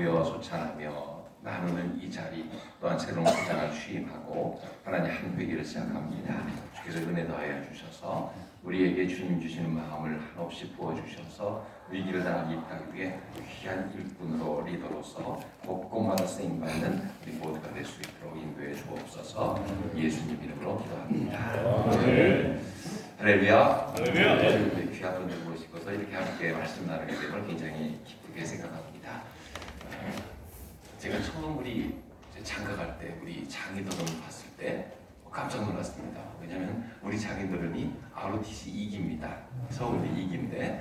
모여 소찬하며 나누는 이 자리 또한 새로운 시장을 취임하고 하나님 한 회기를 시작합니다. 주께서 은혜 더하여 주셔서 우리에게 주님 주시는 마음을 한없이 부어주셔서 위기를 당한 이 땅 위에 귀한 일꾼으로 리더로서 곳곳마다 쓰임받는 우리 모두가 될 수 있도록 인도해 주옵소서. 예수님 이름으로 기도합니다. 할렐루야. 할렐루야. 귀한 분들 모시고서 이렇게 함께 말씀 나누게 됨을 굉장히 기쁘게 생각합니다. 제가 처음 우리 장가갈 때 우리 장인어른 봤을 때 깜짝 놀랐습니다. 왜냐하면 우리 장인어른이 ROTC 2기입니다. 서울대 2기인데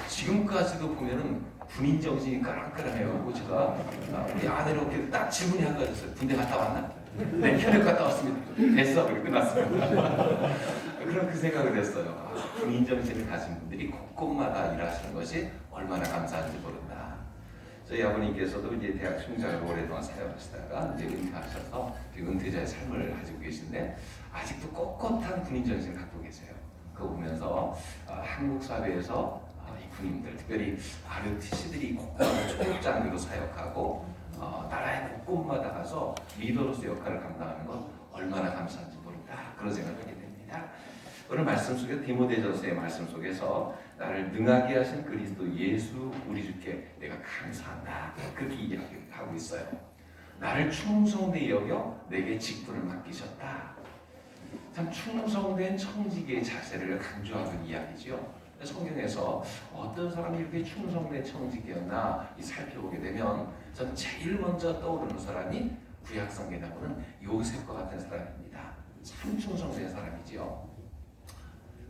지금까지도 보면은 군인 정신이 까랑까랑해요. 제가 우리 아내를 이렇게 딱 질문이 한 가지였어요. 군대 갔다 왔나? 네, 현역 갔다 왔습니다. 됐어. 그렇게 끝났습니다. 그런 그 생각을 했어요. 군인 정신을 가진 분들이 곳곳마다 일하시는 것이 얼마나 감사한지 모른다. 저희 아버님께서도 이제 대학 총장으로 오랫동안 사역하시다가 이제 은퇴하셔서 은퇴자의 삶을 가지고 계신데 아직도 꼿꼿한 군인 정신을 갖고 계세요. 그거 보면서 한국 사회에서 이 군인들, 특별히 ROTC들이 곳곳마다 초급장교로 사역하고 나라의 곳곳마다 가서 리더로서 역할을 감당하는 건 얼마나 감사한지 모른다. 그런 생각을 하게 됩니다. 오늘 말씀 속에 디모데전서의 말씀 속에서 나를 능하게 하신 그리스도 예수 우리 주께 내가 감사한다. 그렇게 이야기하고 있어요. 나를 충성되이 여겨 내게 직분을 맡기셨다. 참 충성된 청지기의 자세를 강조하는 이야기죠. 성경에서 어떤 사람이 이렇게 충성된 청지기였나 살펴보게 되면 전 제일 먼저 떠오르는 사람이 구약성경에 나오는 요셉과 같은 사람입니다. 참 충성된 사람이지요.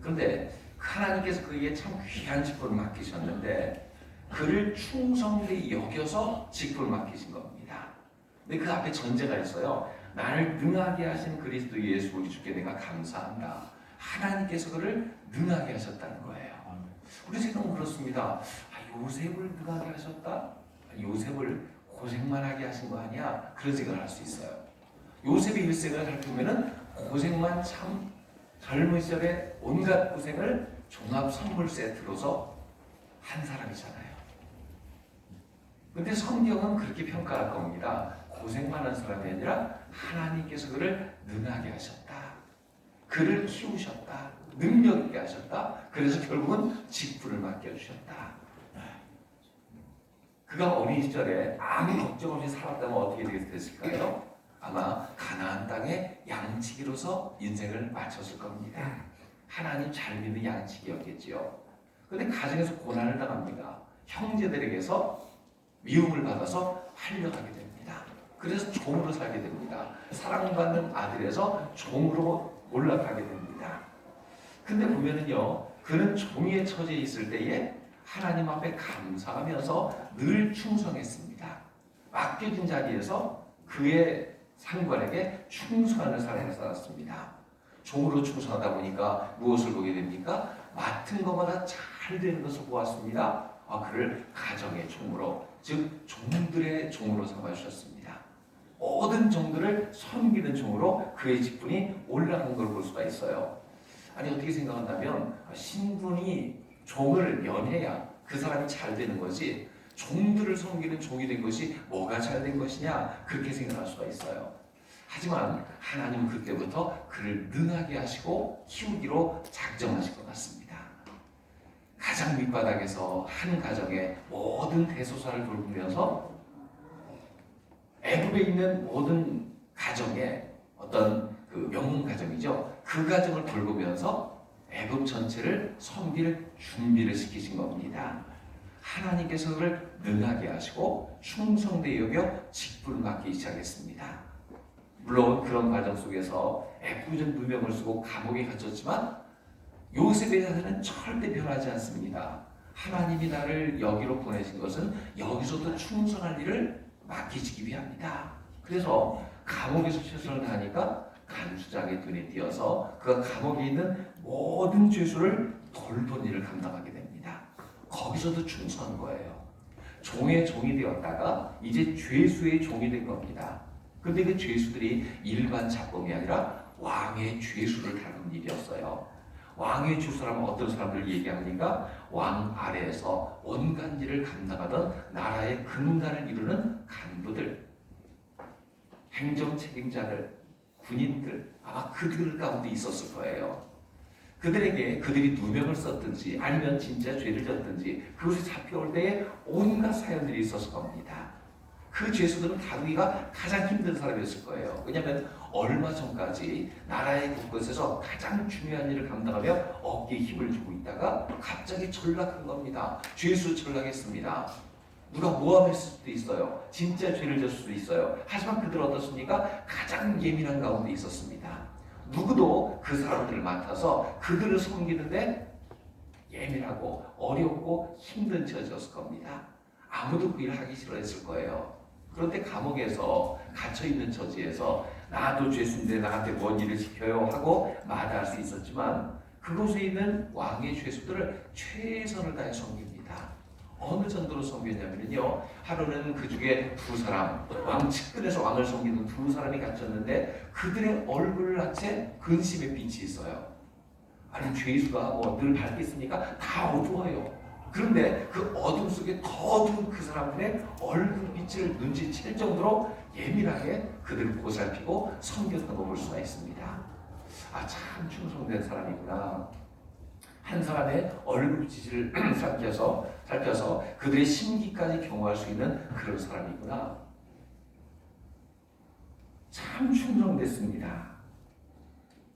그런데 하나님께서 그에게 참 귀한 직분을 맡기셨는데 그를 충성되이 여겨서 직분을 맡기신 겁니다. 근데 그 앞에 전제가 있어요. 나를 능하게 하신 그리스도 예수 우리 주께 내가 감사한다. 하나님께서 그를 능하게 하셨다는 거예요. 우리 생각은 그렇습니다. 요셉을 능하게 하셨다? 요셉을 고생만 하게 하신 거 아니야? 그런 생각을 할 수 있어요. 요셉의 일생을 살펴보면 고생만 참 젊은 시절에 온갖 고생을 종합 선물 세트로서 한 사람이잖아요. 그런데 성경은 그렇게 평가할 겁니다. 고생만 한 사람이 아니라 하나님께서 그를 능하게 하셨다. 그를 키우셨다. 능력 있게 하셨다. 그래서 결국은 직분을 맡겨주셨다. 그가 어린 시절에 아무 걱정 없이 살았다면 어떻게 됐을까요? 아마 가나안 땅에 양치기로서 인생을 마쳤을 겁니다. 하나님 잘 믿는 양치기였겠지요. 그런데 가정에서 고난을 당합니다. 형제들에게서 미움을 받아서 팔려가게 됩니다. 그래서 종으로 살게 됩니다. 사랑받는 아들에서 종으로 올라가게 됩니다. 근데 보면은요, 그는 종의 처지에 있을 때에 하나님 앞에 감사하면서 늘 충성했습니다. 맡겨진 자리에서 그의 상관에게 충성하는 삶을 살았습니다. 종으로 충성하다 보니까 무엇을 보게 됩니까? 맡은 것마다 잘 되는 것을 보았습니다. 그를 가정의 종으로, 즉 종들의 종으로 삼아주셨습니다. 모든 종들을 섬기는 종으로 그의 직분이 올라간 걸 볼 수가 있어요. 아니 어떻게 생각한다면 신분이 종을 연해야 그 사람이 잘 되는 거지 종들을 섬기는 종이 된 것이 뭐가 잘 된 것이냐 그렇게 생각할 수가 있어요. 하지만 하나님은 그때부터 그를 능하게 하시고 키우기로 작정하신 것 같습니다. 가장 밑바닥에서 한 가정의 모든 대소사를 돌보면서 애굽에 있는 모든 가정의 어떤 그 명문 가정이죠. 그 가정을 돌보면서 애굽 전체를 섬길 준비를 시키신 겁니다. 하나님께서 그를 능하게 하시고 충성되이 여겨 직분을 맡기 시작했습니다. 물론 그런 과정 속에서 애꿎은 누명을 쓰고 감옥에 갇혔지만 요셉의 자세는 절대 변하지 않습니다. 하나님이 나를 여기로 보내신 것은 여기서도 충성할 일을 맡기시기 위함이다. 그래서 감옥에서 최선을 다하니까 간수장의 눈에 띄어서 그가 감옥에 있는 모든 죄수를 돌본 일을 감당하게 됩니다. 거기서도 충성한 거예요. 종의 종이 되었다가 이제 죄수의 종이 된 겁니다. 그런데 그 죄수들이 일반 잡범이 아니라 왕의 죄수를 다룬 일이었어요. 왕의 주소라면 어떤 사람들을 얘기합니까? 왕 아래에서 온갖 일을 감당하던 나라의 근간을 이루는 간부들, 행정 책임자들, 군인들, 아마 그들 가운데 있었을 거예요. 그들에게 그들이 누명을 썼든지 아니면 진짜 죄를 졌든지 그것이 잡혀올 때에 온갖 사연들이 있었을 겁니다. 그 죄수들은 다루기가 가장 힘든 사람이었을 거예요. 왜냐하면 얼마 전까지 나라의 곳곳에서 가장 중요한 일을 감당하며 어깨에 힘을 주고 있다가 갑자기 전락한 겁니다. 죄수 전락했습니다. 누가 모함했을 수도 있어요. 진짜 죄를 졌을 수도 있어요. 하지만 그들은 어떻습니까? 가장 예민한 가운데 있었습니다. 누구도 그 사람들을 맡아서 그들을 섬기는데 예민하고 어렵고 힘든 처지였을 겁니다. 아무도 그 일을 하기 싫어했을 거예요. 그런데 감옥에서 갇혀있는 처지에서 나도 죄수인데 나한테 뭔 일을 시켜요 하고 마다할 수 있었지만 그곳에 있는 왕의 죄수들을 최선을 다해 섬깁니다. 어느 정도로 섬겼냐면요, 하루는 그 중에 두 사람, 왕 측근에서 왕을 섬기는 두 사람이 갇혔는데 그들의 얼굴한테 근심의 빛이 있어요. 아니 죄수가 뭐 늘 밝겠습니까? 다 어두워요. 그런데 그 어둠 속에 더 어두운 그 사람들의 얼굴빛을 눈치챌 정도로 예민하게 그들을 보살피고 섬겼던 걸 볼 수가 있습니다. 아, 참 충성된 사람이구나. 한 사람의 얼굴빛을 살펴서 그들의 심기까지 경험할 수 있는 그런 사람이구나. 참 충성됐습니다.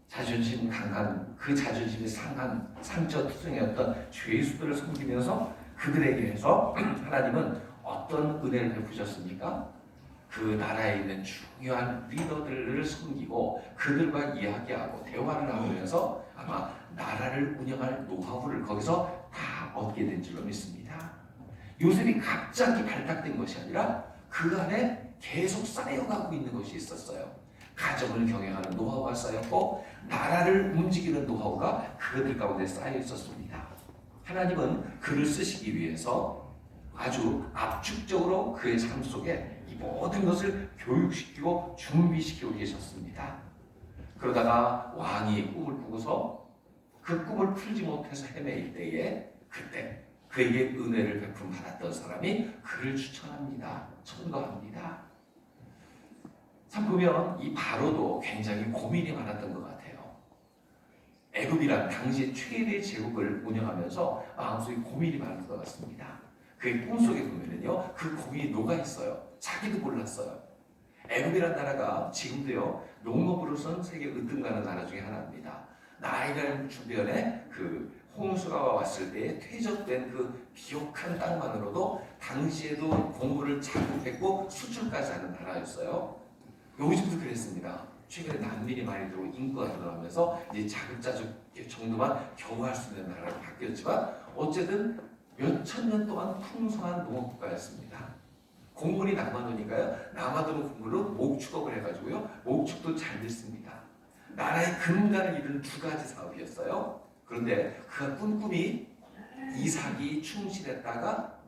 자존심 강한, 그 자존심이 상한 상처투성이었던 죄수들을 섬기면서 그들에게 해서 하나님은 어떤 은혜를 베푸셨습니까? 그 나라에 있는 중요한 리더들을 섬기고 그들과 이야기하고 대화를 나누면서 아마 나라를 운영할 노하우를 거기서 다 얻게 된 줄로 믿습니다. 요셉이 갑자기 발탁된 것이 아니라 그 안에 계속 쌓여가고 있는 것이 있었어요. 가정을 경영하는 노하우가 쌓였고 나라를 움직이는 노하우가 그들 가운데 쌓여 있었습니다. 하나님은 그를 쓰시기 위해서 아주 압축적으로 그의 삶 속에 이 모든 것을 교육시키고 준비시키고 계셨습니다. 그러다가 왕이 꿈을 꾸고서 그 꿈을 풀지 못해서 헤매일 때에 그때 그에게 은혜를 베품 받았던 사람이 그를 추천합니다. 천거합니다. 참 보면 이 바로도 굉장히 고민이 많았던 것 같아요. 애굽이란 당시 최대 제국을 운영하면서 마음속에 고민이 많은 것 같습니다. 그의 꿈속에 보면은요, 그 고민이 녹아 있어요. 자기도 몰랐어요. 애굽이란 나라가 지금도요, 농업으로선 세계 으뜸가는 나라 중에 하나입니다. 나일강 주변에 그 홍수가 왔을 때 퇴적된 그 비옥한 땅만으로도 당시에도 공부를 자급했고 수출까지 하는 나라였어요. 요즘도 그랬습니다. 최근에 난민이 많이 들어오고 인구가 늘어나면서 이제 자급자족 정도만 겨우 할 수 있는 나라로 바뀌었지만 어쨌든 몇천 년 동안 풍성한 농업국가였습니다. 공물이 남아도니까요. 남아도는 공물로 목축업을 해가지고요. 목축도 잘 됐습니다. 나라의 근간을 이루는 두 가지 사업이었어요. 그런데 그가 꾼 꿈이 이삭이 충실했다가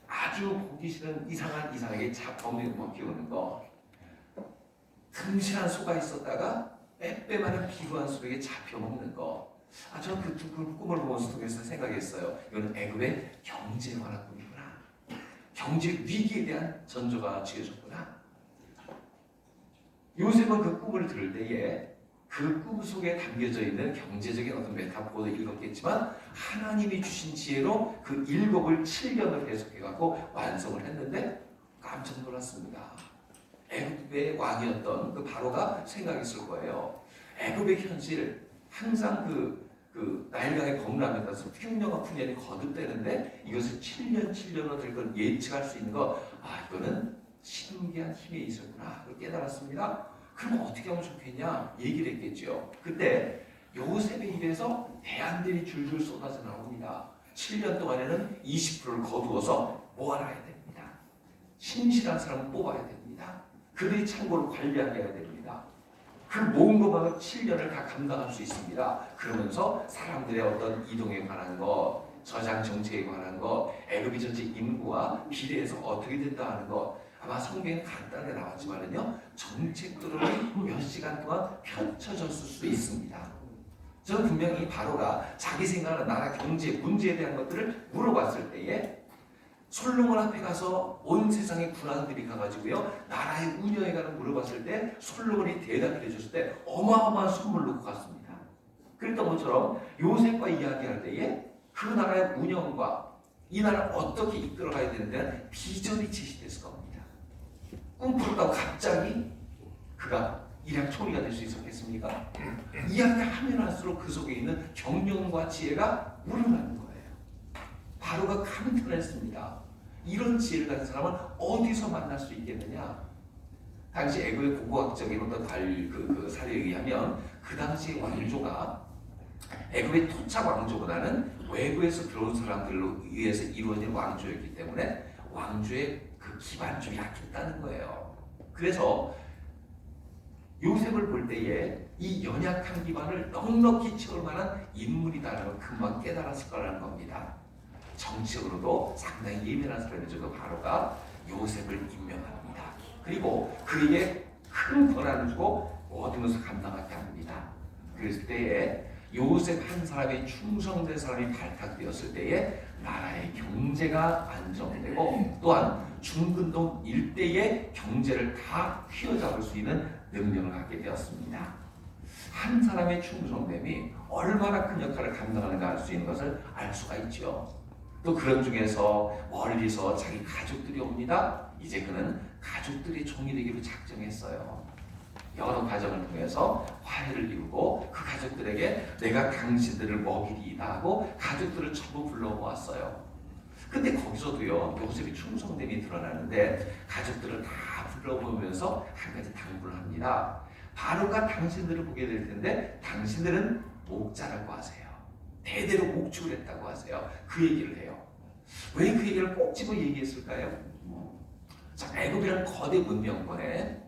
아주 보기 싫은 이상하게 범을 키우는 거, 틈실한 소가 있었다가 빼빼마는 비구한 소에게 잡혀먹는 거. 저는 그 꿈을 보면서 생각했어요. 이건 애굽의 경제에 관한 꿈이구나. 경제 위기에 대한 전조가 지어졌구나. 요셉은 그 꿈을 들을 때에 그 꿈 속에 담겨져 있는 경제적인 어떤 메타포도 읽었겠지만 하나님이 주신 지혜로 그 7을 7년을 해석해갖고 완성을 했는데 깜짝 놀랐습니다. 애굽의 왕이었던 그 바로가 생각했을 거예요. 애굽의 현실, 항상 그 나일강의 범람에 따라서 흉년과 풍년이 거듭되는데 이것을 7년으로 될 걸 예측할 수 있는 거, 이거는 신기한 힘이 있었구나. 그걸 깨달았습니다. 그럼 어떻게 하면 좋겠냐? 얘기를 했겠죠. 그때 요셉의 입에서 대안들이 줄줄 쏟아져 나옵니다. 7년 동안에는 20%를 거두어서 모아놔야 됩니다. 신실한 사람을 뽑아야 됩니다. 그들이 창고를 관리하게 해야 됩니다. 그 모은 것만으로 7년을 다 감당할 수 있습니다. 그러면서 사람들의 어떤 이동에 관한 것, 저장 정책에 관한 것, 애굽이 전체 인구와 비례해서 어떻게 된다 하는 것, 아마 성경에 간단하게 나왔지만은요, 정책들은 몇 시간 동안 펼쳐졌을 수 있습니다. 저는 분명히 바로가 자기 생각하는 나라 경제 문제에 대한 것들을 물어봤을 때에 솔로몬 앞에 가서 온 세상의 군왕들이 가가지고요 나라의 운영에 관한 물어봤을 때 솔로몬이 대답해 줬을 때 어마어마한 선물을 놓고 갔습니다. 그랬던 것처럼 요셉과 이야기할 때에 그 나라의 운영과 이 나라를 어떻게 이끌어가야 되는데 비전이 제시됐을 겁니다. 꿈꾸다가 갑자기 그가 일약 총리가 될 수 있었겠습니까? 이야기하면 할수록 그 속에 있는 경륜과 지혜가 우러나는 거예요. 바로가 감탄했습니다. 이런 지혜를 가진 사람은 어디서 만날 수 있겠느냐? 당시 애굽의 고고학적인 어떤 사례에 의하면 그 당시 왕조가 애굽의 토착 왕조보다는 외부에서 들어온 사람들로 의해서 이루어진 왕조였기 때문에 왕조의 그 기반이 좀 약했다는 거예요. 그래서 요셉을 볼 때에 이 연약한 기반을 넉넉히 채울 만한 인물이다라는 걸 금방 깨달았을 거라는 겁니다. 정치적으로도 상당히 예민한 사람이죠. 바로가 요셉을 임명합니다. 그리고 그에게 큰 권한을 주고 모든 것을 감당하게 합니다. 그랬을 때에 요셉 한 사람의 충성된 사람이 발탁되었을 때에 나라의 경제가 안정되고 또한 중근동 일대의 경제를 다 휘어잡을 수 있는 능력을 갖게 되었습니다. 한 사람의 충성됨이 얼마나 큰 역할을 감당하는가 알 수 있는 것을 알 수가 있죠. 또 그런 중에서 멀리서 자기 가족들이 옵니다. 이제 그는 가족들의 종이 되기로 작정했어요. 여러 가정을 통해서 화해를 이루고 그 가족들에게 내가 당신들을 먹이리이다 하고 가족들을 전부 불러모았어요. 근데 거기서도요 요셉이 충성됨이 드러나는데 가족들을 다 불러보면서 한 가지 당부를 합니다. 바로가 당신들을 보게 될 텐데 당신들은 목자라고 하세요. 대대로 목축을 했다고 하세요. 그 얘기를 해요. 왜 그 얘기를 꼭 집어 얘기했을까요? 자, 애굽이라는 거대 문명권에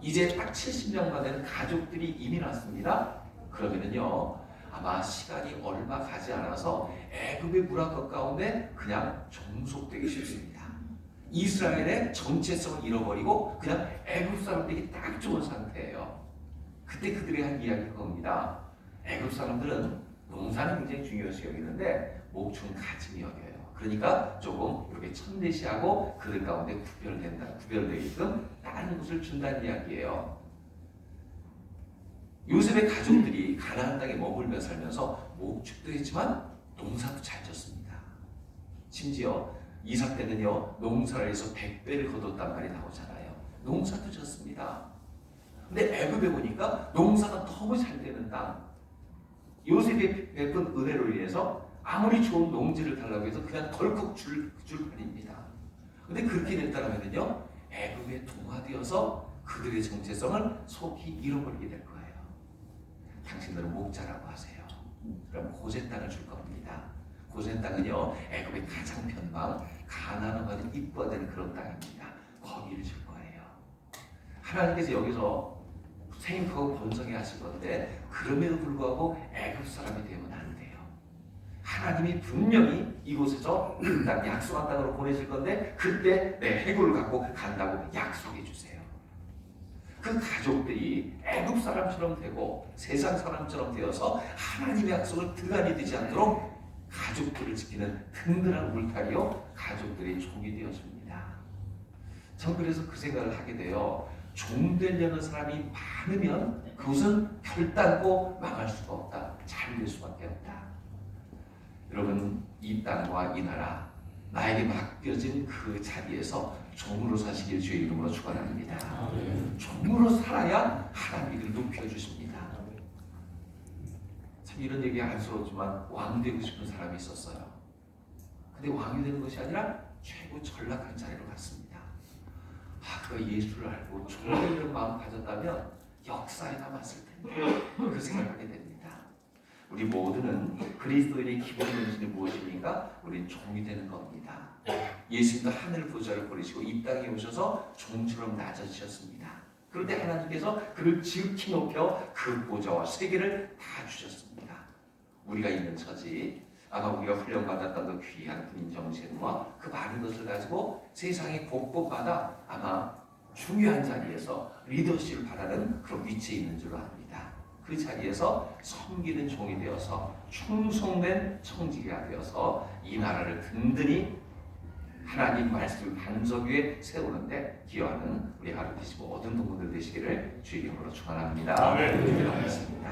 이제 딱 70년만 되는 가족들이 이민 왔습니다. 그러면은요 아마 시간이 얼마 가지 않아서 애굽의 문화권 가운데 그냥 종속되기 쉽습니다. 이스라엘의 정체성을 잃어버리고 그냥 애굽 사람들이 딱 좋은 상태예요. 그때 그들이 한 이야기일 겁니다. 애굽 사람들은 농사는 굉장히 중요시 여기는데 목축은 가짐이 여겨요. 그러니까 조금 이렇게 천대시하고 그들 가운데 구별되게끔 다른 곳을 준다는 이야기예요. 요셉의 가족들이 가나안 땅에 머물며 살면서 목축도 했지만 농사도 잘 졌습니다. 심지어 이삭 때는요 농사를 해서 100배를 거뒀단 말이 나오잖아요. 농사도 졌습니다. 근데 애굽에 보니까 농사가 너무 잘 되는 땅, 요셉이 베푼 은혜로 인해서 아무리 좋은 농지를 달라고 해서 그냥 덜컥 줄 판입니다. 근데 그렇게 됐다면요 애굽에 동화되어서 그들의 정체성을 속히 잃어버리게 될 거예요. 당신들은 목자라고 하세요. 그럼 고센 땅을 줄 겁니다. 고센 땅은요 애굽의 가장 편방 가나안과 입과되는 그런 땅입니다. 거기를 줄 거예요. 하나님께서 여기서 생각하고 번성해 하실 건데 그럼에도 불구하고 애굽 사람이 되면 안 돼요. 하나님이 분명히 이곳에서 그 땅 약속한 땅으로 보내실 건데 그때 내 해골을 갖고 간다고 약속해 주세요. 그 가족들이 애굽 사람처럼 되고 세상 사람처럼 되어서 하나님의 약속을 등한히 되지 않도록 가족들을 지키는 든든한 울타리요 가족들의 종이 되어줍니다. 전 그래서 그 생각을 하게 돼요. 종 되려는 사람이 많으면 그것은 결단코 망할 수가 없다. 잘 될 수밖에 없다. 여러분 이 땅과 이 나라 나에게 맡겨진 그 자리에서 종으로 사시길 주의 이름으로 축원합니다. 종으로 살아야 하나님이 높여주십니다. 참 이런 얘기 안쓰럽지만 왕 되고 싶은 사람이 있었어요. 근데 왕이 되는 것이 아니라 최고 전락한 자리로 갔습니다. 그가 예수를 알고 종되는 마음 가졌다면 역사에 남았을 텐데 그 생각하게 됩니다. 우리 모두는 그리스도인의 기본 정신이 무엇입니까? 우리는 종이 되는 겁니다. 예수님도 하늘 보좌를 버리시고 이 땅에 오셔서 종처럼 낮아지셨습니다. 그런데 하나님께서 그를 지극히 높여 그 보좌와 세계를 다 주셨습니다. 우리가 있는 처지 아마 우리가 훈련받았던 그 귀한 군인 정신과 그 많은 것을 가지고 세상의 곳곳마다 아마 중요한 자리에서 리더십을 바라는 그런 위치에 있는 줄로 압니다. 그 자리에서 섬기는 종이 되어서 충성된 청지기가 되어서 이 나라를 든든히 하나님 말씀 반석 위에 세우는데 기여하는 우리 하루 되시고 모든 동무들 되시기를 주의 이름으로 축원합니다. 기도하겠습니다.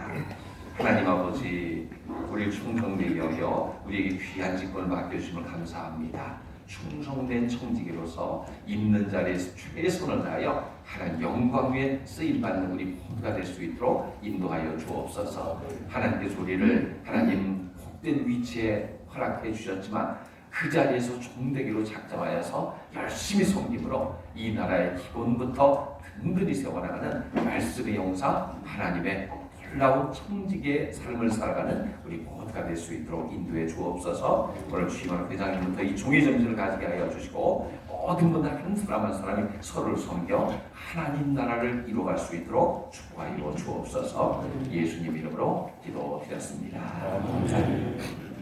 하나님 아버지, 우리 충성되게 여겨 우리에게 귀한 직분을 맡겨주심을 감사합니다. 충성된 청지기로서 있는 자리에서 최선을 다하여 하나님 영광 위에 쓰임받는 우리 모두가 될 수 있도록 인도하여 주옵소서. 하나님께서 우리를 하나님 복된 위치에 허락해 주셨지만 그 자리에서 종되기로 작정하여서 열심히 섬김으로 이 나라의 기본부터 든든히 세워나가는 말씀의 영상 하나님의 놀라운 청지기의 삶을 살아가는 우리 모두가 될 수 있도록 인도해 주옵소서. 오늘 주임원 회장님부터 이 종의 정신을 가지게 하여 주시고 모든 분들 한 사람 한 사람이 서로를 섬겨 하나님 나라를 이루어갈 수 있도록 축복하여 주옵소서. 예수님 이름으로 기도드렸습니다.